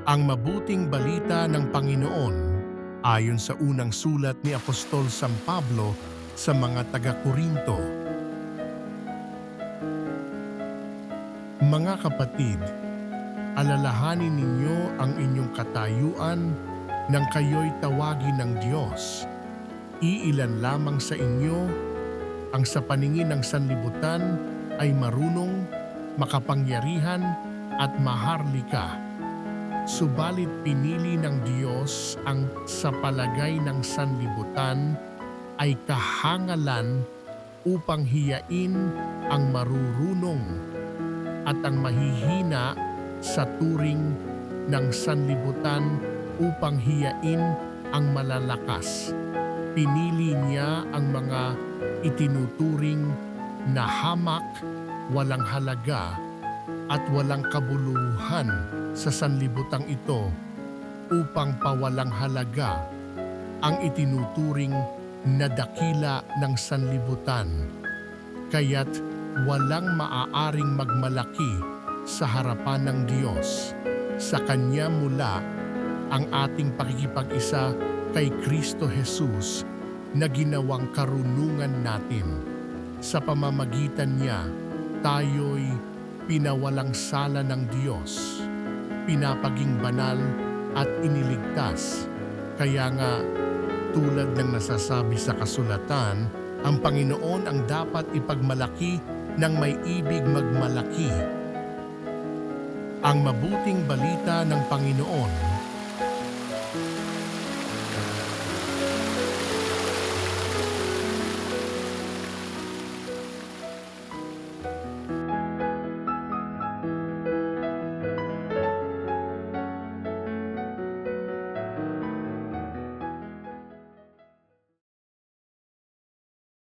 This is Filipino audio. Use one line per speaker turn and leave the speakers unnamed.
Ang mabuting balita ng Panginoon ayon sa unang sulat ni Apostol San Pablo sa mga taga-Korinto. Mga kapatid, alalahanin ninyo ang inyong katayuan nang kayo'y tawagin ng Diyos. Iilan lamang sa inyo ang sa paningin ng sanlibutan ay marunong, makapangyarihan at maharlika. Subalit pinili ng Diyos ang sa palagay ng sanlibutan ay kahangalan upang hiyain ang marurunong at ang mahihina sa turing ng sanlibutan upang hiyain ang malalakas. Pinili niya ang mga itinuturing na hamak, walang halaga at walang kabuluhan sa sanlibutang ito upang pawalang halaga ang itinuturing na dakila ng sanlibutan. Kaya't walang maaaring magmalaki sa harapan ng Diyos. Sa Kanya mula ang ating pakikipag-isa kay Kristo Jesus na ginawang karunungan natin. Sa pamamagitan niya, tayo'y pinawalang sala ng Diyos, pinapaging banal at iniligtas. Kaya nga, tulad ng nasasabi sa kasulatan, ang Panginoon ang dapat ipagmalaki ng may ibig magmalaki. Ang mabuting balita ng Panginoon